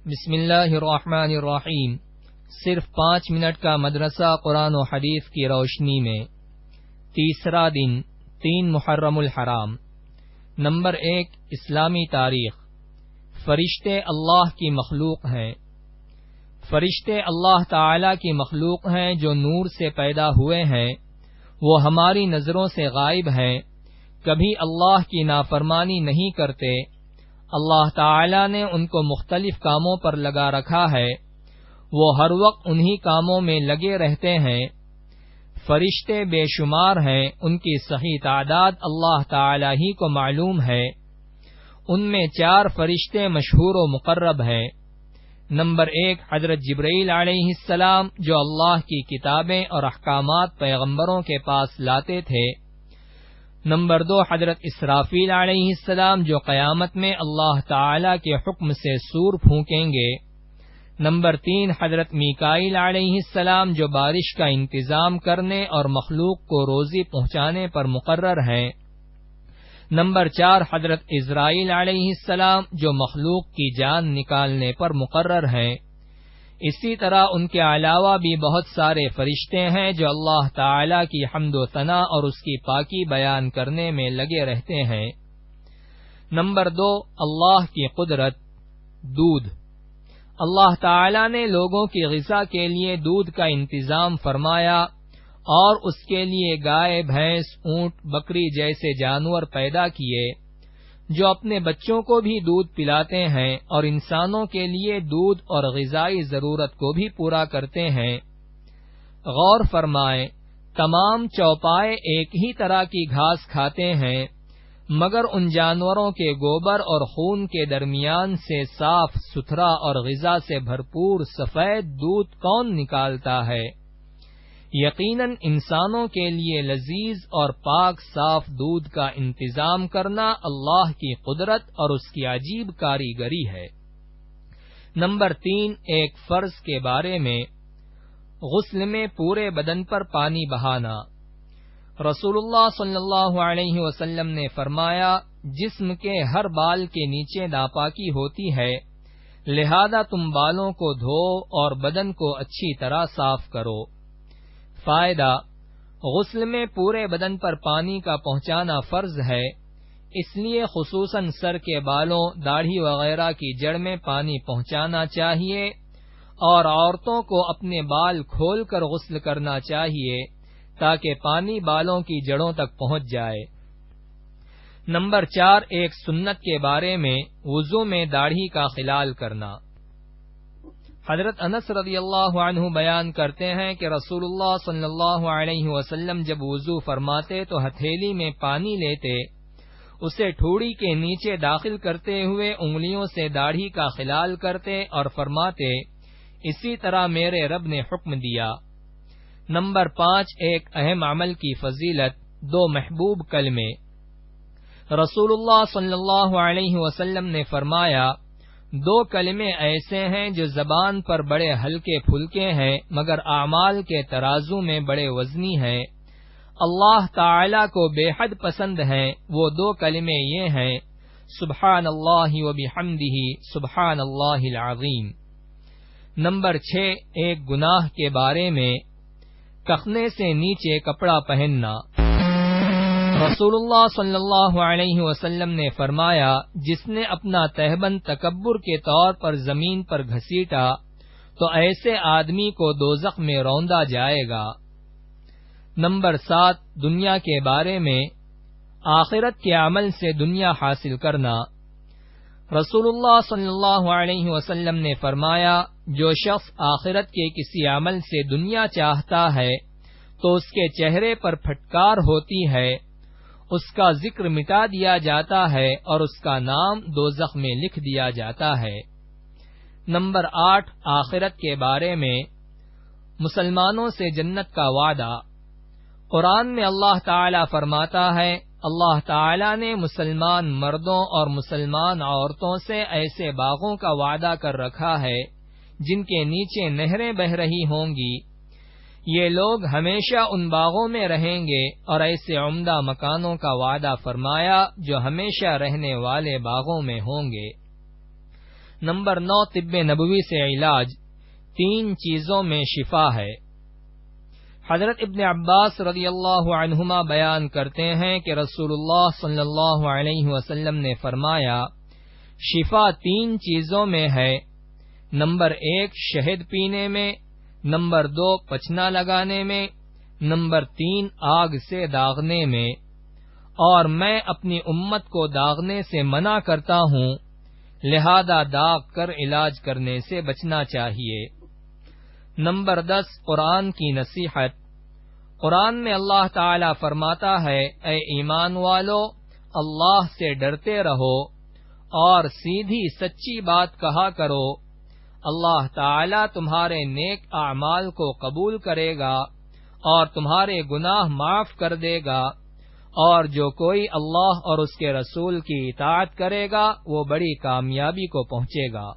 بسم اللہ الرحمن الرحیم۔ صرف 5 منٹ کا مدرسہ قرآن و حدیث کی روشنی میں۔ تیسرا دن 3 محرم الحرام۔ نمبر 1 اسلامی تاریخ۔ فرشتے اللہ کی مخلوق ہیں۔ فرشتے اللہ تعالی کی مخلوق ہیں جو نور سے پیدا ہوئے ہیں۔ وہ ہماری نظروں سے غائب ہیں، کبھی اللہ کی نافرمانی نہیں کرتے۔ اللہ تعالی نے ان کو مختلف کاموں پر لگا رکھا ہے، وہ ہر وقت انہی کاموں میں لگے رہتے ہیں۔ فرشتے بے شمار ہیں، ان کی صحیح تعداد اللہ تعالی ہی کو معلوم ہے۔ ان میں 4 فرشتے مشہور و مقرب ہیں۔ نمبر 1 حضرت جبرائیل علیہ السلام، جو اللہ کی کتابیں اور احکامات پیغمبروں کے پاس لاتے تھے۔ نمبر 2 حضرت اسرافیل علیہ السلام، جو قیامت میں اللہ تعالی کے حکم سے سور پھونکیں گے۔ نمبر 3 حضرت میکائیل علیہ السلام، جو بارش کا انتظام کرنے اور مخلوق کو روزی پہنچانے پر مقرر ہیں۔ نمبر 4 حضرت عزرائیل علیہ السلام، جو مخلوق کی جان نکالنے پر مقرر ہیں۔ اسی طرح ان کے علاوہ بھی بہت سارے فرشتے ہیں جو اللہ تعالی کی حمد و ثنا اور اس کی پاکی بیان کرنے میں لگے رہتے ہیں۔ نمبر 2 اللہ کی قدرت۔ دودھ۔ اللہ تعالی نے لوگوں کی غذا کے لیے دودھ کا انتظام فرمایا اور اس کے لیے گائے، بھینس، اونٹ، بکری جیسے جانور پیدا کیے جو اپنے بچوں کو بھی دودھ پلاتے ہیں اور انسانوں کے لیے دودھ اور غذائی ضرورت کو بھی پورا کرتے ہیں۔ غور فرمائیں، تمام چوپائے ایک ہی طرح کی گھاس کھاتے ہیں، مگر ان جانوروں کے گوبر اور خون کے درمیان سے صاف ستھرا اور غذا سے بھرپور سفید دودھ کون نکالتا ہے؟ یقیناً انسانوں کے لیے لذیذ اور پاک صاف دودھ کا انتظام کرنا اللہ کی قدرت اور اس کی عجیب کاریگری ہے۔ نمبر 3 ایک فرض کے بارے میں۔ غسل میں پورے بدن پر پانی بہانا۔ رسول اللہ صلی اللہ علیہ وسلم نے فرمایا، جسم کے ہر بال کے نیچے ناپاکی ہوتی ہے، لہذا تم بالوں کو دھو اور بدن کو اچھی طرح صاف کرو۔ فائدہ: غسل میں پورے بدن پر پانی کا پہنچانا فرض ہے، اس لیے خصوصاً سر کے بالوں، داڑھی وغیرہ کی جڑ میں پانی پہنچانا چاہیے اور عورتوں کو اپنے بال کھول کر غسل کرنا چاہیے تاکہ پانی بالوں کی جڑوں تک پہنچ جائے۔ نمبر 4 ایک سنت کے بارے میں، وضو میں داڑھی کا خلال کرنا۔ حضرت انس رضی اللہ عنہ بیان کرتے ہیں کہ رسول اللہ صلی اللہ علیہ وسلم جب وضو فرماتے تو ہتھیلی میں پانی لیتے، اسے ٹھوڑی کے نیچے داخل کرتے ہوئے انگلیوں سے داڑھی کا خلال کرتے اور فرماتے، اسی طرح میرے رب نے حکم دیا۔ نمبر 5 ایک اہم عمل کی فضیلت، 2 محبوب کلمے۔ رسول اللہ صلی اللہ علیہ وسلم نے فرمایا، 2 کلمے ایسے ہیں جو زبان پر بڑے ہلکے پھلکے ہیں مگر اعمال کے ترازو میں بڑے وزنی ہیں، اللہ تعالی کو بے حد پسند ہیں۔ وہ 2 کلمے یہ ہیں، سبحان اللہ و بحمدہ، سبحان اللہ العظیم۔ نمبر 6 ایک گناہ کے بارے میں، کخنے سے نیچے کپڑا پہننا۔ رسول اللہ صلی اللہ علیہ وسلم نے فرمایا، جس نے اپنا تہبند تکبر کے طور پر زمین پر گھسیٹا تو ایسے آدمی کو دوزخ میں روندا جائے گا۔ نمبر 7 دنیا کے بارے میں، آخرت کے عمل سے دنیا حاصل کرنا۔ رسول اللہ صلی اللہ علیہ وسلم نے فرمایا، جو شخص آخرت کے کسی عمل سے دنیا چاہتا ہے تو اس کے چہرے پر پھٹکار ہوتی ہے، اس کا ذکر مٹا دیا جاتا ہے اور اس کا نام دوزخ میں لکھ دیا جاتا ہے۔ نمبر 8 آخرت کے بارے میں، مسلمانوں سے جنت کا وعدہ۔ قرآن میں اللہ تعالی فرماتا ہے، اللہ تعالی نے مسلمان مردوں اور مسلمان عورتوں سے ایسے باغوں کا وعدہ کر رکھا ہے جن کے نیچے نہریں بہہ رہی ہوں گی، یہ لوگ ہمیشہ ان باغوں میں رہیں گے، اور ایسے عمدہ مکانوں کا وعدہ فرمایا جو ہمیشہ رہنے والے باغوں میں ہوں گے۔ نمبر 9 طب نبوی سے علاج، 3 چیزوں میں شفا ہے۔ حضرت ابن عباس رضی اللہ عنہما بیان کرتے ہیں کہ رسول اللہ صلی اللہ علیہ وسلم نے فرمایا، شفا 3 چیزوں میں ہے، نمبر 1 شہد پینے میں، نمبر 2 پچنا لگانے میں، نمبر 3 آگ سے داغنے میں، اور میں اپنی امت کو داغنے سے منع کرتا ہوں، لہذا داغ کر علاج کرنے سے بچنا چاہیے۔ نمبر 10 قرآن کی نصیحت۔ قرآن میں اللہ تعالی فرماتا ہے، اے ایمان والو، اللہ سے ڈرتے رہو اور سیدھی سچی بات کہا کرو، اللہ تعالی تمہارے نیک اعمال کو قبول کرے گا اور تمہارے گناہ معاف کر دے گا، اور جو کوئی اللہ اور اس کے رسول کی اطاعت کرے گا وہ بڑی کامیابی کو پہنچے گا۔